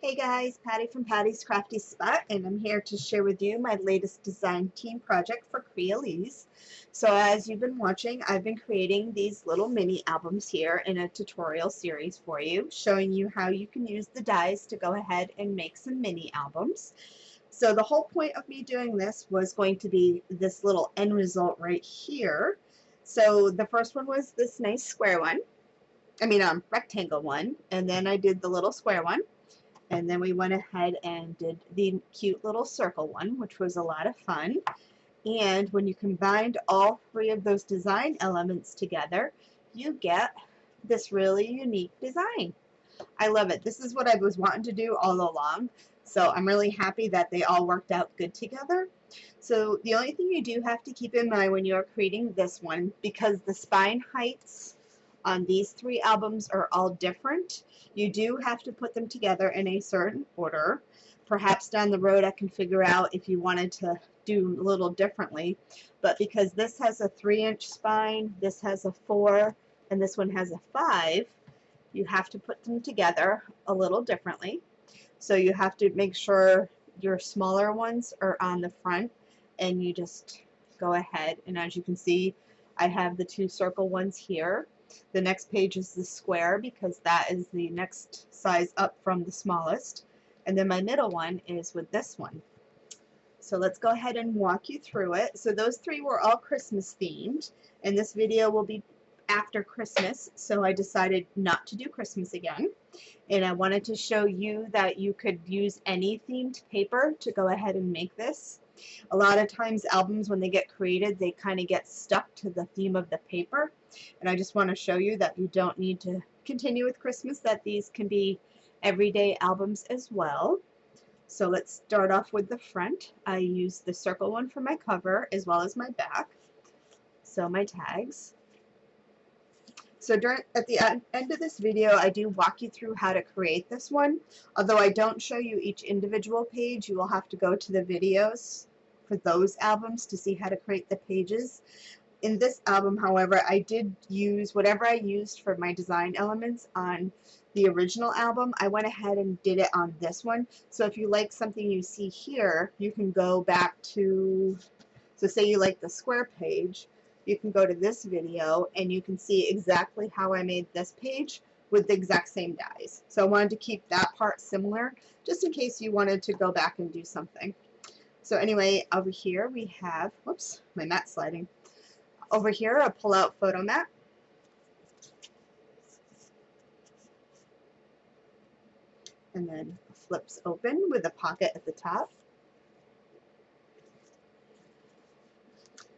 Hey guys, Patty from Patty's Crafty Spot, and I'm here to share with you my latest design team project for Crealies. So as you've been watching, I've been creating these little mini albums here in a tutorial series for you, showing you how you can use the dies to go ahead and make some mini albums. So the whole point of me doing this was going to be this little end result right here. So the first one was this nice square one, rectangle one, and then I did the little square one. And then we went ahead and did the cute little circle one, which was a lot of fun. And when you combined all three of those design elements together, you get this really unique design. I love it. This is what I was wanting to do all along. So I'm really happy that they all worked out good together. So the only thing you do have to keep in mind when you're creating this one, because the spine heights on these three albums are all different, you do have to put them together in a certain order. Perhaps down the road I can figure out if you wanted to do a little differently, but because this has a 3-inch spine, this has a 4, and this one has a 5, you have to put them together a little differently. So you have to make sure your smaller ones are on the front, and you just go ahead, and as you can see, I have the 2 circle ones here. The next page is the square because that is the next size up from the smallest. And then my middle one is with this one. So let's go ahead and walk you through it. So those 3 were all Christmas themed, and this video will be after Christmas, so I decided not to do Christmas again. And I wanted to show you that you could use any themed paper to go ahead and make this. A lot of times albums, when they get created, they kind of get stuck to the theme of the paper. And I just want to show you that you don't need to continue with Christmas, that these can be everyday albums as well. So let's start off with the front. I used the circle one for my cover as well as my back. So my tags. So at the end of this video, I do walk you through how to create this one. Although I don't show you each individual page, you will have to go to the videos for those albums to see how to create the pages. In this album, however, I did use whatever I used for my design elements on the original album. I went ahead and did it on this one. So if you like something you see here, you can go back to, so say you like the square page, you can go to this video and you can see exactly how I made this page with the exact same dies. So I wanted to keep that part similar just in case you wanted to go back and do something. So anyway, over here we have, whoops, my mat's sliding. Over here, a pull-out photo mat. And then flips open with a pocket at the top.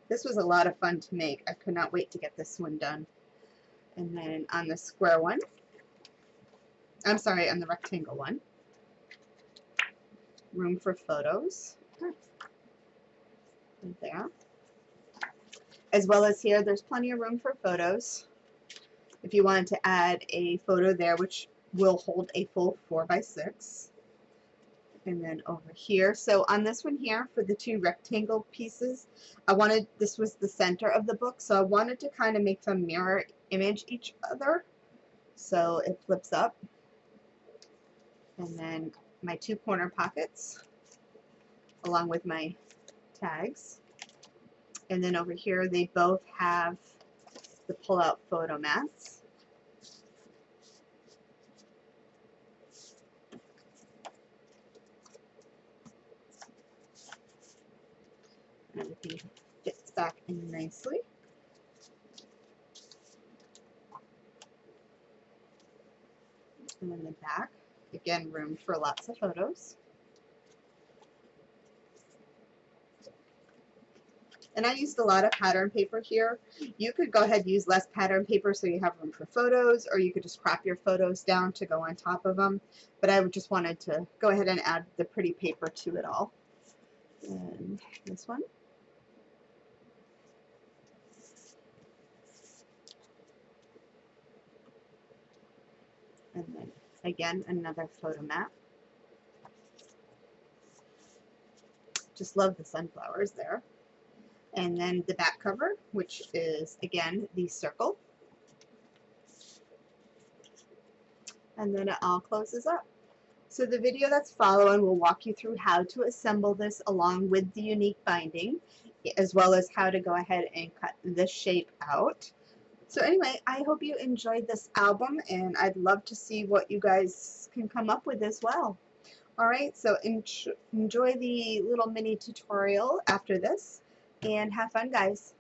This was a lot of fun to make. I could not wait to get this one done. And then on the square one, on the rectangle one, room for photos. Right there. As well as here, there's plenty of room for photos. If you wanted to add a photo there, which will hold a full 4x6. And then over here, so on this one here, for the 2 rectangle pieces, this was the center of the book, so I wanted to kind of make them mirror image each other. So it flips up. And then my 2 corner pockets, along with my tags. And then over here, they both have the pull-out photo mats. And everything fits back in nicely. And then the back, again, room for lots of photos. And I used a lot of pattern paper here. You could go ahead and use less pattern paper so you have room for photos, or you could just crop your photos down to go on top of them. But I just wanted to go ahead and add the pretty paper to it all. And this one. And then again, another photo mat. Just love the sunflowers there. And then the back cover, which is again the circle. And then it all closes up. So the video that's following will walk you through how to assemble this along with the unique binding, as well as how to go ahead and cut the shape out. So anyway, I hope you enjoyed this album, and I'd love to see what you guys can come up with as well. Alright, so enjoy the little mini tutorial after this, and have fun, guys.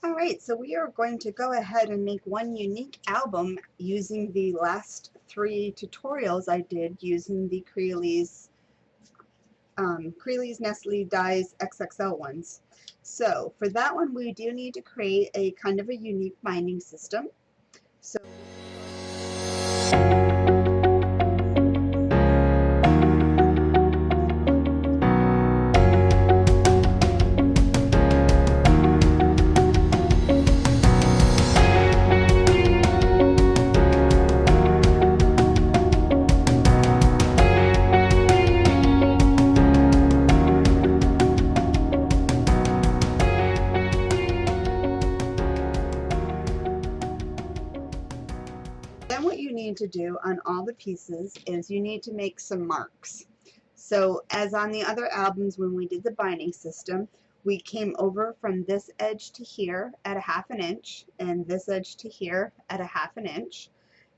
Alright, so we are going to go ahead and make one unique album using the last 3 tutorials I did using the Crealies Dies XXL ones. So for that one, we do need to create a kind of a unique binding system. So then what you need to do on all the pieces is you need to make some marks. So as on the other albums when we did the binding system, we came over from this edge to here at a 1/2 inch and this edge to here at a 1/2 inch.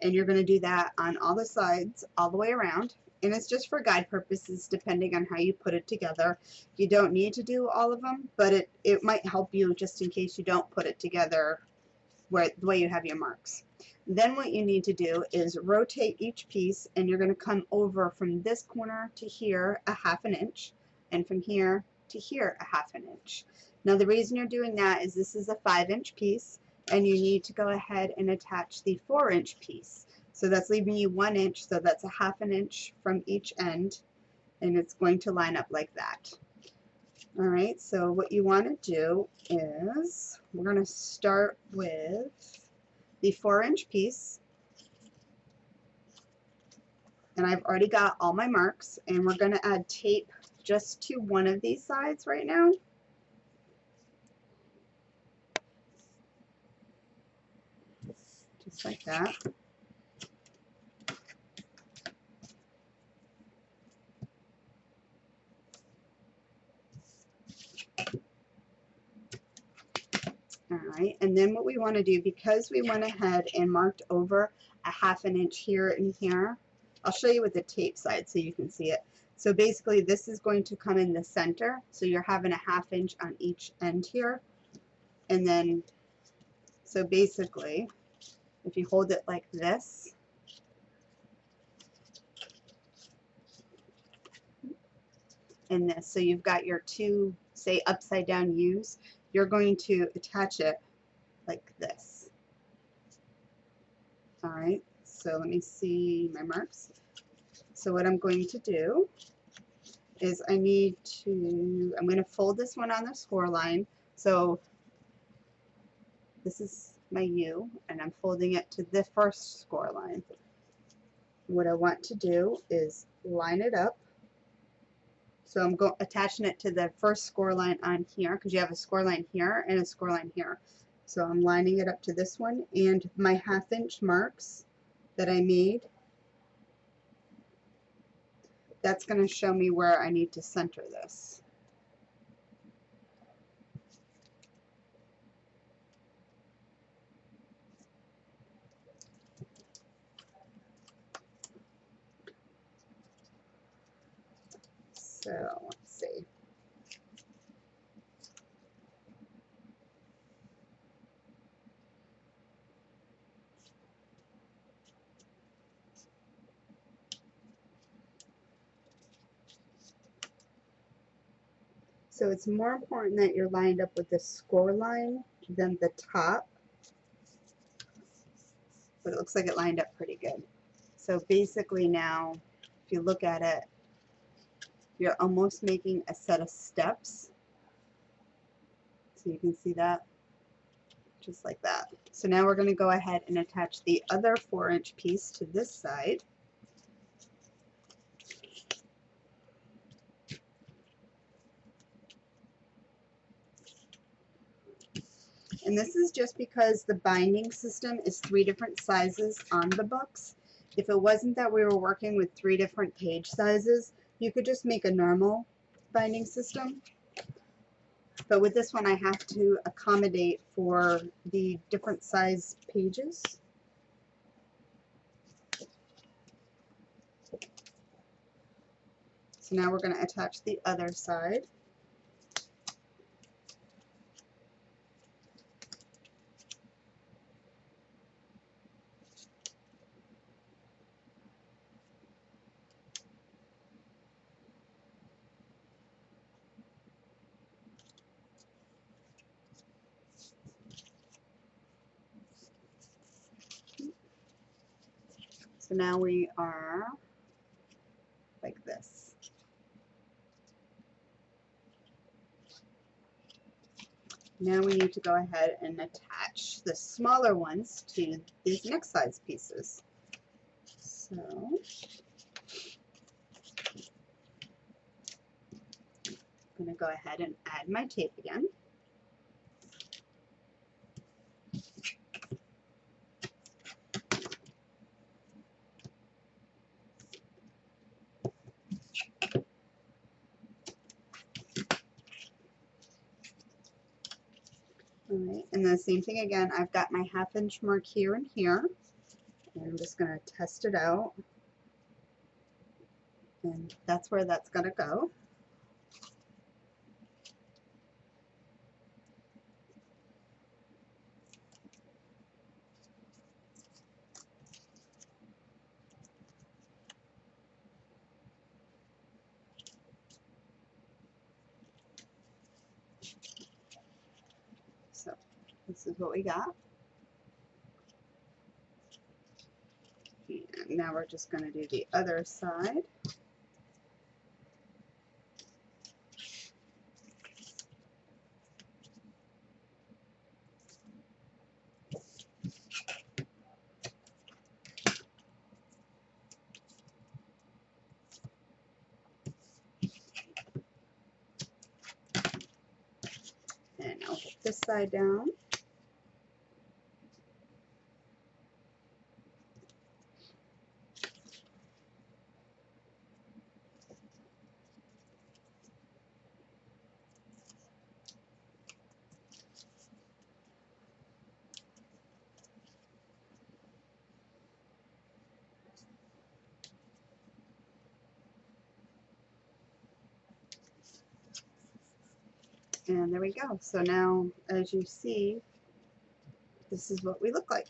And you're going to do that on all the sides all the way around. And it's just for guide purposes depending on how you put it together. You don't need to do all of them, but it might help you just in case you don't put it together the way you have your marks. Then what you need to do is rotate each piece, and you're going to come over from this corner to here a 1/2 inch, and from here to here a 1/2 inch. Now the reason you're doing that is this is a 5-inch piece, and you need to go ahead and attach the 4-inch piece. So that's leaving you 1 inch, so that's a 1/2 inch from each end, and it's going to line up like that. Alright, so what you want to do is we're going to start with the 4-inch piece, and I've already got all my marks, and we're going to add tape just to one of these sides right now. Just like that. Alright, and then what we want to do, because we went ahead and marked over a 1/2 inch here and here, I'll show you with the tape side so you can see it. So basically this is going to come in the center, so you're having a 1/2 inch on each end here. And then, so basically, if you hold it like this, and this, so you've got your two, say, upside down U's, you're going to attach it like this. Alright, so let me see my marks. So what I'm going to do is I'm going to fold this one on the score line. So this is my U, and I'm folding it to the first score line. What I want to do is line it up. So I'm attaching it to the first score line on here, because you have a score line here and a score line here. So I'm lining it up to this one, and my 1/2 inch marks that I made, that's going to show me where I need to center this. So let's see. So it's more important that you're lined up with the score line than the top, but it looks like it lined up pretty good. So basically now, if you look at it, you're almost making a set of steps. So you can see that, just like that. So now we're going to go ahead and attach the other 4-inch piece to this side. And this is just because the binding system is 3 different sizes on the books. If it wasn't that we were working with 3 different page sizes, you could just make a normal binding system. But with this one, I have to accommodate for the different size pages. So now we're going to attach the other side. So now we are like this. Now we need to go ahead and attach the smaller ones to these next size pieces. So I'm going to go ahead and add my tape again. Alright, and the same thing again, I've got my 1/2 inch mark here and here, and I'm just going to test it out, and that's where that's going to go. So this is what we got. And now we're just going to do the other side. And I'll put this side down. And there we go. So now, as you see, this is what we look like.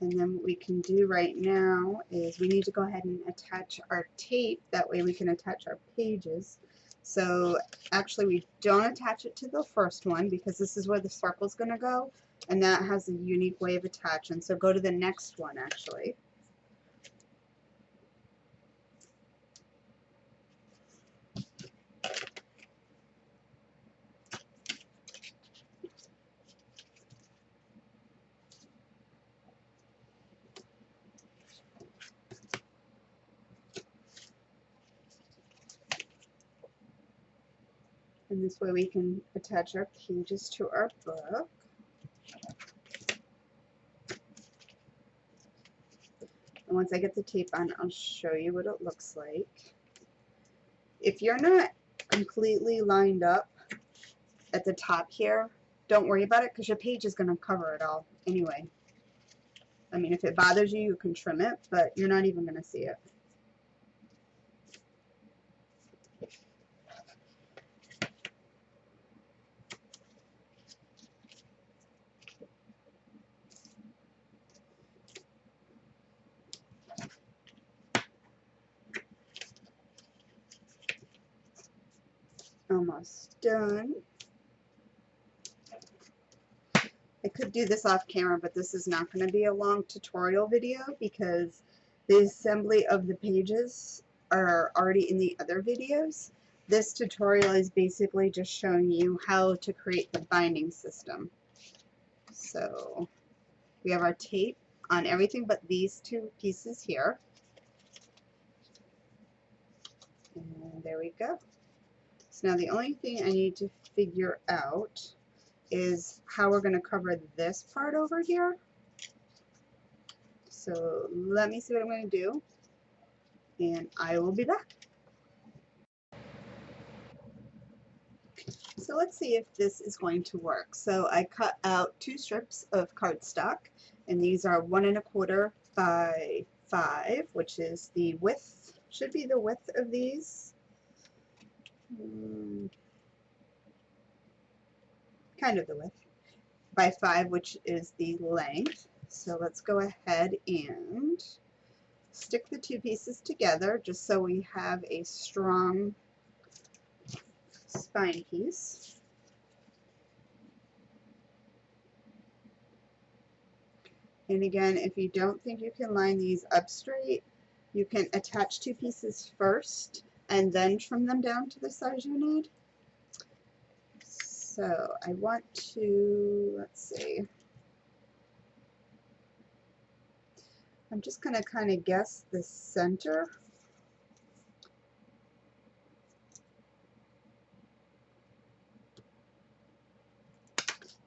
And then what we can do right now is we need to go ahead and attach our tape. That way we can attach our pages. So actually we don't attach it to the first one because this is where the circle's going to go. And that has a unique way of attaching. So go to the next one actually. And this way we can attach our pages to our book. And once I get the tape on, I'll show you what it looks like. If you're not completely lined up at the top here, don't worry about it because your page is going to cover it all anyway. I mean, if it bothers you, you can trim it, but you're not even going to see it. Almost done. I could do this off camera, but this is not going to be a long tutorial video because the assembly of the pages are already in the other videos. This tutorial is basically just showing you how to create the binding system. So we have our tape on everything but these two pieces here. And there we go. So now the only thing I need to figure out is how we're going to cover this part over here. So let me see what I'm going to do, and I will be back. So let's see if this is going to work. So I cut out 2 strips of cardstock, and these are 1 1/4 by 5, which is the width, should be the width of these. Kind of the width, by 5, which is the length. So let's go ahead and stick the 2 pieces together just so we have a strong spine piece. And again, if you don't think you can line these up straight, you can attach 2 pieces first and then trim them down to the size you need. So I want to, let's see, I'm just going to kind of guess the center.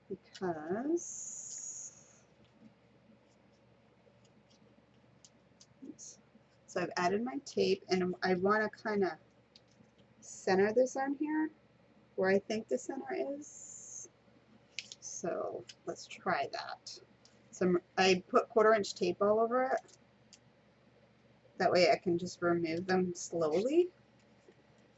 Because, so I've added my tape and I want to kind of center this on here where I think the center is. So let's try that. So I put 1/4 inch tape all over it. That way I can just remove them slowly.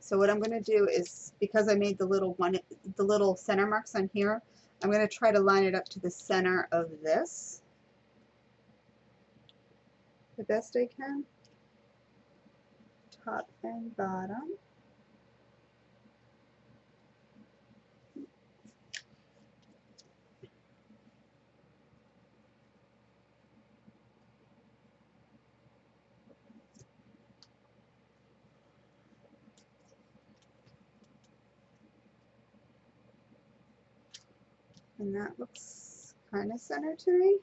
So what I'm going to do is, because I made the little center marks on here, I'm going to try to line it up to the center of this the best I can, top and bottom. And that looks kind of centered to me.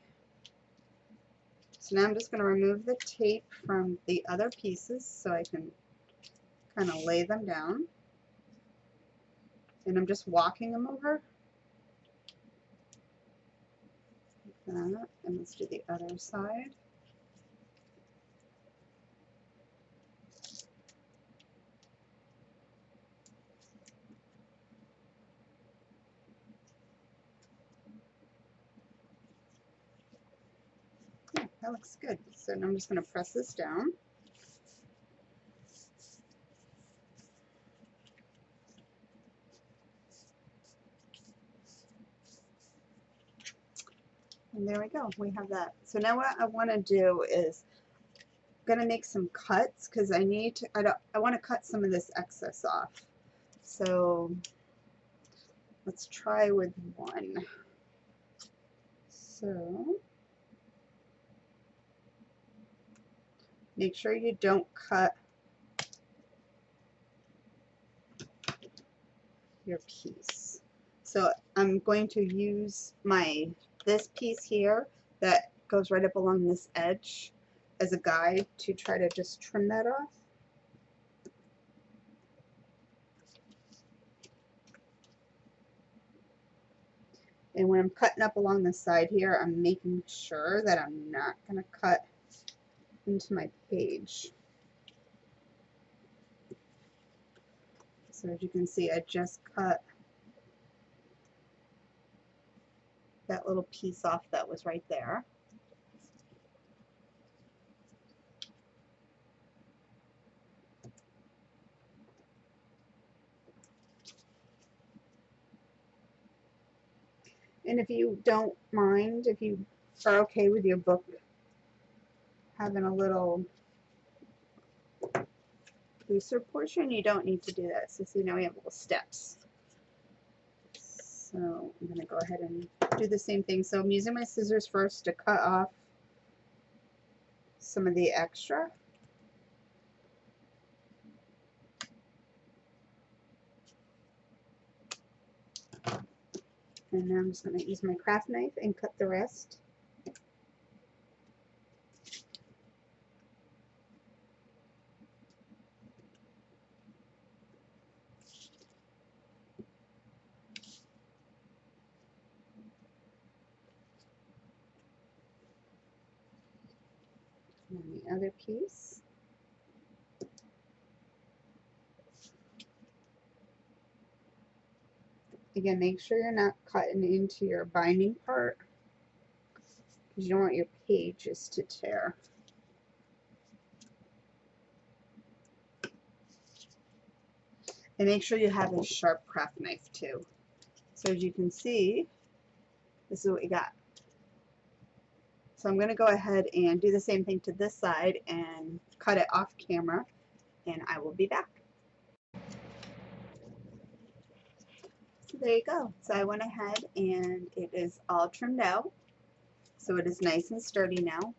So now I'm just going to remove the tape from the other pieces so I can kind of lay them down. And I'm just walking them over. Like that. And let's do the other side. Yeah, that looks good. So now I'm just going to press this down. And there we go. We have that. So now what I want to do is I'm going to make some cuts because I want to cut some of this excess off. So let's try with 1. So make sure you don't cut your piece. So I'm going to use this piece here that goes right up along this edge as a guide to try to just trim that off. And when I'm cutting up along the side here, I'm making sure that I'm not going to cut into my page. So as you can see, I just cut that little piece off that was right there. And if you don't mind, if you are okay with your book having a little looser portion, you don't need to do that. So see, now we have little steps. So I'm going to go ahead and do the same thing. So I'm using my scissors first to cut off some of the extra. And now I'm just going to use my craft knife and cut the rest. And the other piece. Again, make sure you're not cutting into your binding part because you don't want your pages to tear. And make sure you have a sharp craft knife too. So as you can see, this is what we got. So I'm going to go ahead and do the same thing to this side and cut it off camera, and I will be back. So there you go. So I went ahead and it is all trimmed out. So it is nice and sturdy now.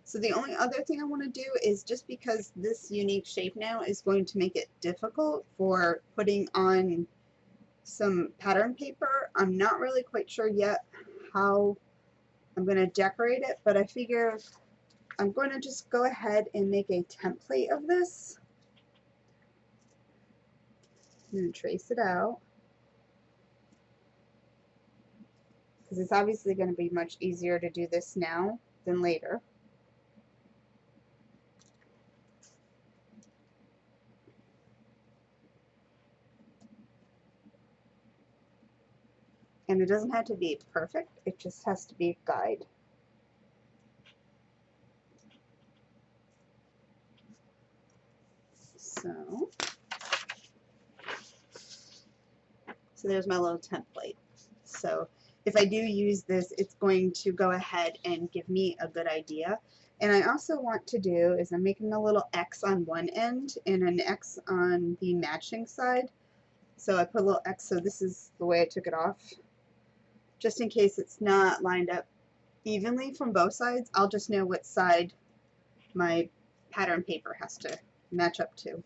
So the only other thing I want to do is, just because this unique shape now is going to make it difficult for putting on some pattern paper, I'm not really quite sure yet how I'm going to decorate it, but I figure I'm going to just go ahead and make a template of this. I'm going to trace it out because it's obviously going to be much easier to do this now than later. And it doesn't have to be perfect, it just has to be a guide. So there's my little template. So if I do use this, it's going to go ahead and give me a good idea. And I also want to do is I'm making a little X on one end and an X on the matching side. So I put a little X, so this is the way I took it off. Just in case it's not lined up evenly from both sides, I'll just know what side my pattern paper has to match up to.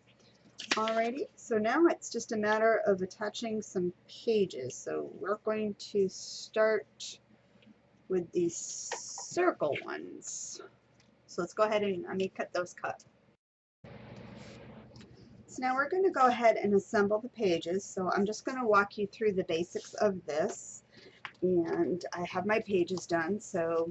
Alrighty, so now it's just a matter of attaching some pages. So we're going to start with these circle ones. So let's go ahead and let me cut those cut. So now we're going to go ahead and assemble the pages. So I'm just going to walk you through the basics of this. And I have my pages done. So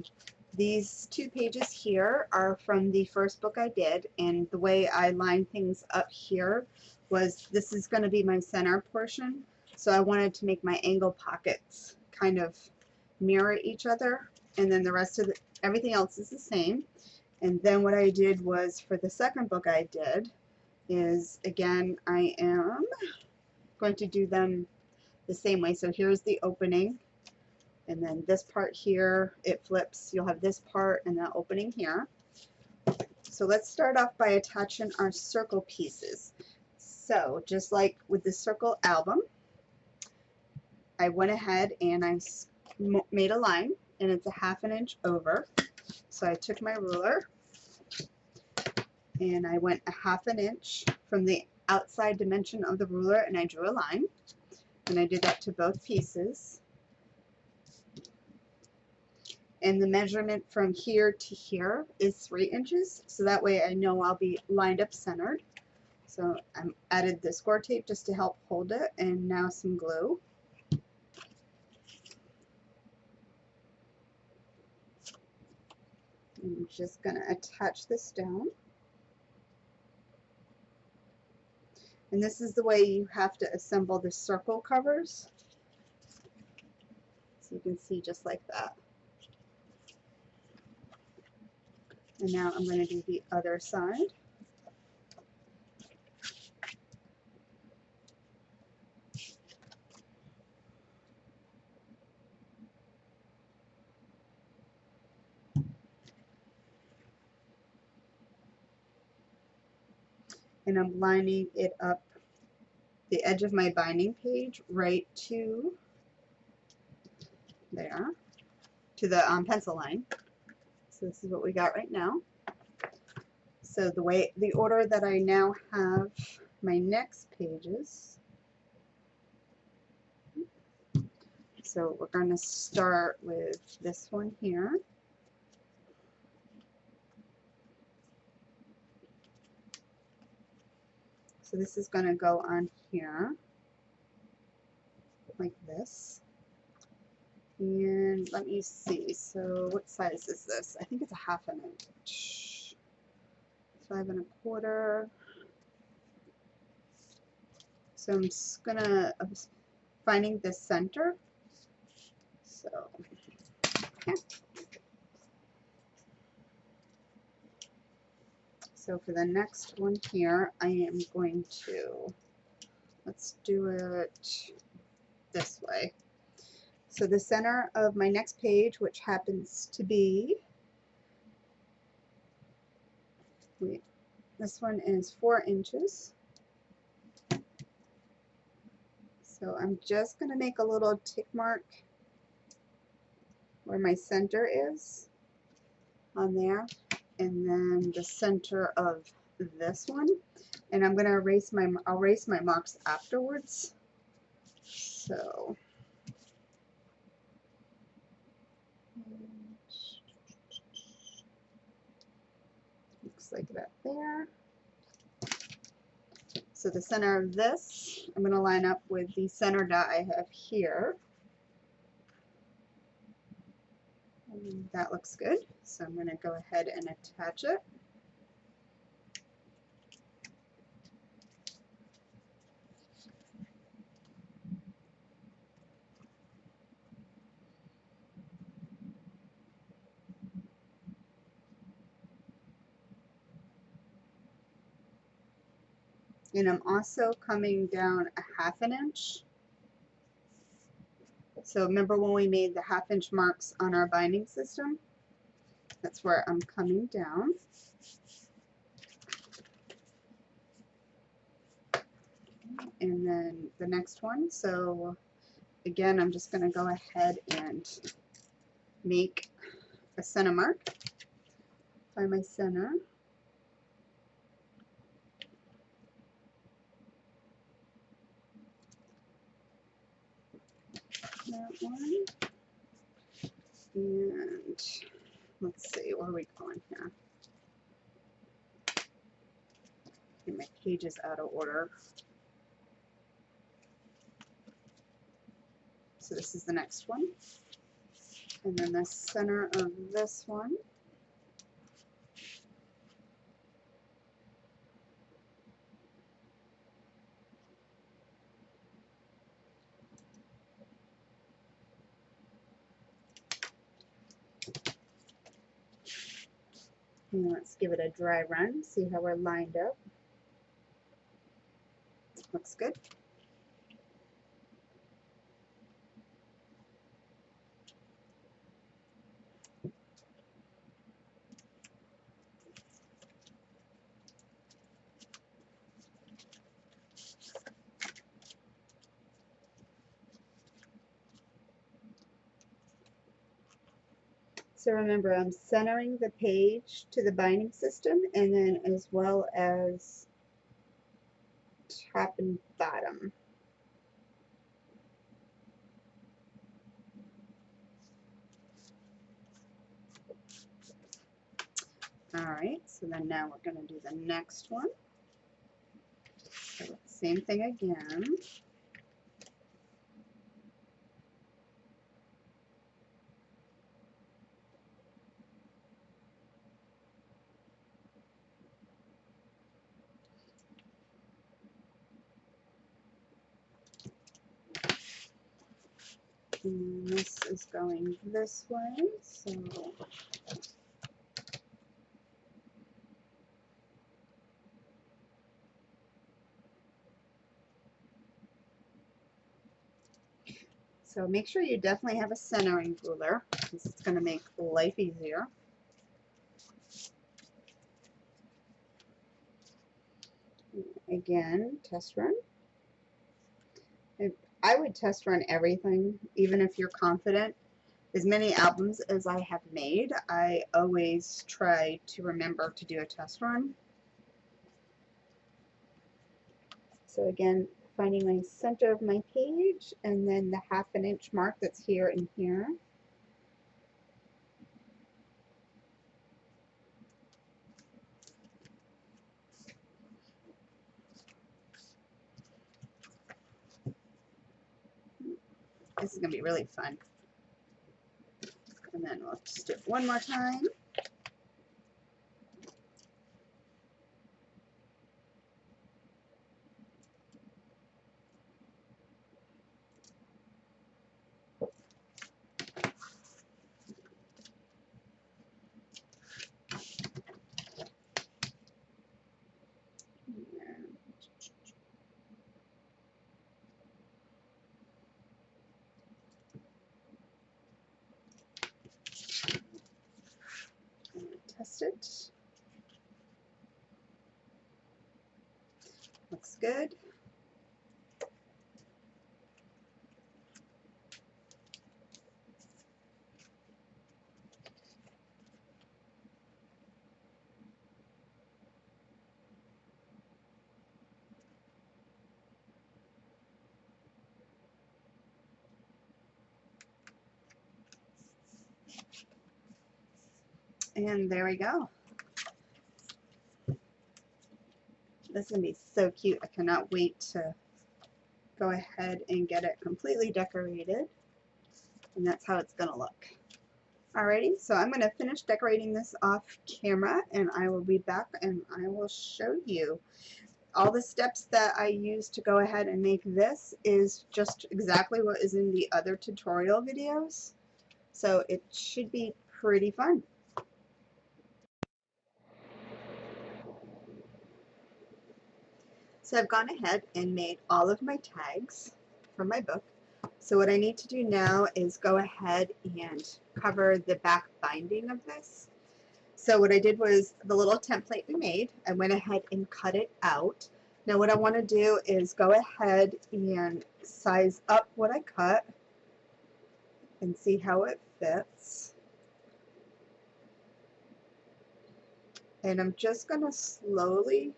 these 2 pages here are from the first book I did, and the way I lined things up here was, this is going to be my center portion, so I wanted to make my angle pockets kind of mirror each other, and then the rest of everything else is the same. And then what I did was, for the second book I did is, again, I am going to do them the same way. So here's the opening. And then this part here, it flips. You'll have this part and that opening here. So let's start off by attaching our circle pieces. So just like with the circle album, I went ahead and I made a line, and it's a ½ inch over. So I took my ruler and I went a ½ inch from the outside dimension of the ruler, and I drew a line. And I did that to both pieces. And the measurement from here to here is 3 inches, so that way I know I'll be lined up centered. So I added the score tape just to help hold it, and now some glue. I'm just going to attach this down. And this is the way you have to assemble the circle covers. So you can see just like that. And now I'm going to do the other side. and I'm lining it up the edge of my binding page right to there, to the pencil line. So this is what we got right now. So the order that I now have my next pages. So we're going to start with this one here. So this is going to go on here like this. And let me see, so what size is this? I think it's a 1/2 inch. 5 1/4. So I'm just I'm finding the center. So, okay. So for the next one here, I am going to, let's do it this way. So the center of my next page, which happens to be, this one is 4 inches. So I'm just going to make a little tick mark where my center is on there, and then the center of this one. And I'm going to I'll erase my marks afterwards. So looks like that there. So the center of this, I'm going to line up with the center dot I have here. And that looks good. So I'm going to go ahead and attach it. And I'm also coming down a 1/2 inch. So remember when we made the 1/2 inch marks on our binding system? That's where I'm coming down. And then the next one, so again, I'm just going to go ahead and make a center mark. Find my center. That one. And let's see, where are we going here? Get my pages out of order. So this is the next one. And then the center of this one. And let's give it a dry run, see how we're lined up. Looks good. So remember, I'm centering the page to the binding system, and then as well as top and bottom. Alright, so then now we're going to do the next one. So same thing again. And this is going this way, so make sure you definitely have a centering ruler, because it's going to make life easier. And again, test run. I would test run everything, even if you're confident. As many albums as I have made, I always try to remember to do a test run. So again, finding my center of my page and then the 1/2 inch mark that's here and here. This is going to be really fun. And then we'll just do it one more time. Test it. Looks good. And there we go. This is going to be so cute. I cannot wait to go ahead and get it completely decorated. And that's how it's going to look. Alrighty, so I'm going to finish decorating this off camera and I will be back and I will show you. All the steps that I used to go ahead and make this is just exactly what is in the other tutorial videos. So it should be pretty fun. So I've gone ahead and made all of my tags for my book. So what I need to do now is go ahead and cover the back binding of this. So what I did was the little template we made, I went ahead and cut it out. Now what I want to do is go ahead and size up what I cut and see how it fits. And I'm just going to slowly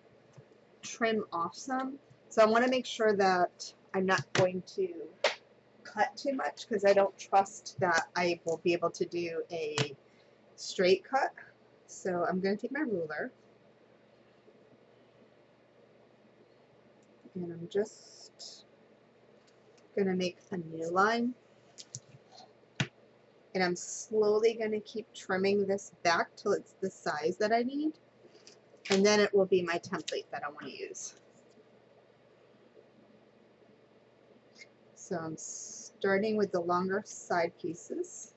trim off some. So I want to make sure that I'm not going to cut too much because I don't trust that I will be able to do a straight cut. So I'm going to take my ruler and I'm just going to make a new line. And I'm slowly going to keep trimming this back till it's the size that I need. And then it will be my template that I want to use. So I'm starting with the longer side pieces.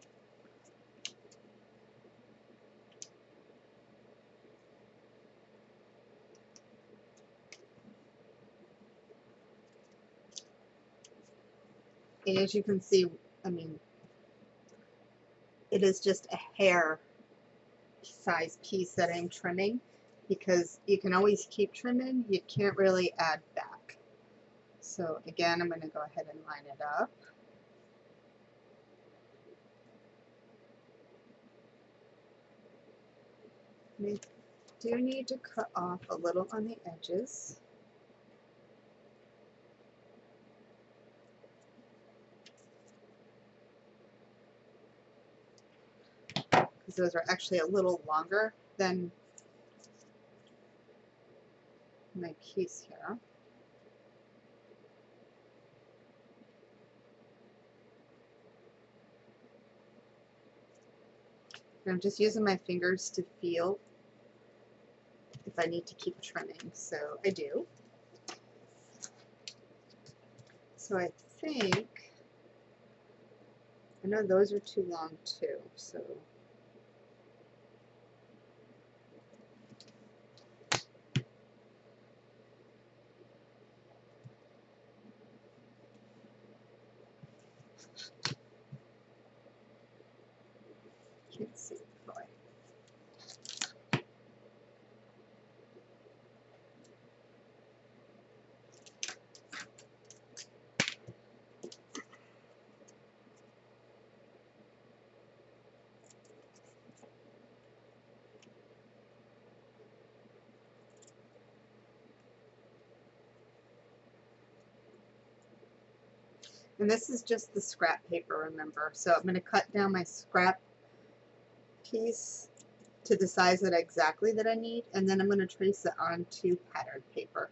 And as you can see, I mean, it is just a hair size piece that I'm trimming because you can always keep trimming, you can't really add back. So again, I'm going to go ahead and line it up. I do need to cut off a little on the edges. Because those are actually a little longer than my piece here. And I'm just using my fingers to feel if I need to keep trimming, so I do. So I think, I know those are too long too, so can't see it quite. And this is just the scrap paper, remember. So I'm going to cut down my scrap piece to the size that exactly that I need, and then I'm going to trace it onto pattern paper.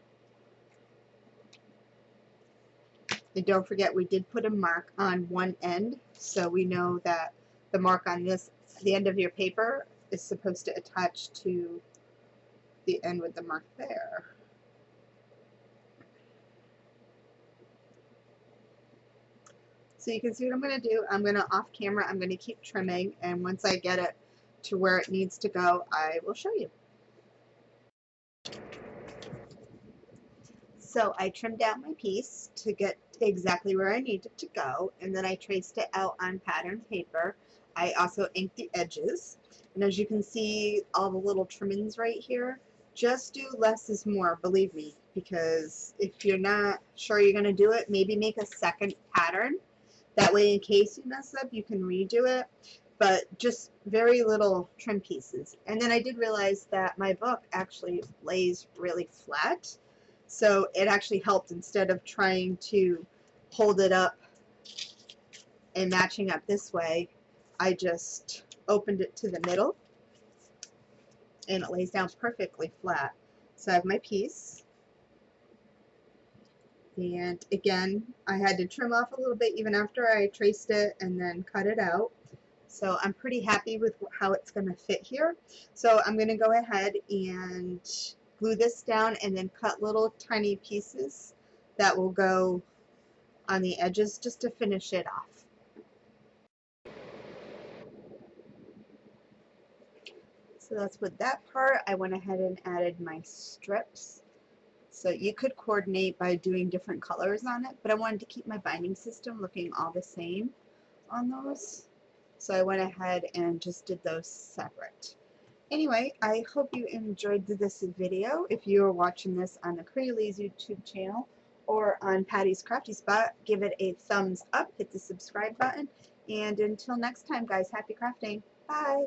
And don't forget, we did put a mark on one end, so we know that the mark on this, the end of your paper, is supposed to attach to the end with the mark there. So you can see what I'm going to do. I'm going to, off camera, I'm going to keep trimming, and once I get it to where it needs to go, I will show you. So I trimmed out my piece to get exactly where I need it to go, and then I traced it out on pattern paper. I also inked the edges, and as you can see, all the little trimmings right here, just do less is more, believe me, because if you're not sure you're going to do it, maybe make a second pattern. That way, in case you mess up, you can redo it, but just very little trim pieces. And then I did realize that my book actually lays really flat, so it actually helped. Instead of trying to hold it up and matching up this way, I just opened it to the middle and it lays down perfectly flat. So I have my piece, and again, I had to trim off a little bit even after I traced it and then cut it out. So I'm pretty happy with how it's going to fit here. So I'm going to go ahead and glue this down and then cut little tiny pieces that will go on the edges just to finish it off. So that's with that part. I went ahead and added my strips. So you could coordinate by doing different colors on it, but I wanted to keep my binding system looking all the same on those. So I went ahead and just did those separate. Anyway, I hope you enjoyed this video. If you are watching this on the Crealies YouTube channel or on Patty's Crafty Spot, give it a thumbs up, hit the subscribe button, and until next time, guys, happy crafting. Bye!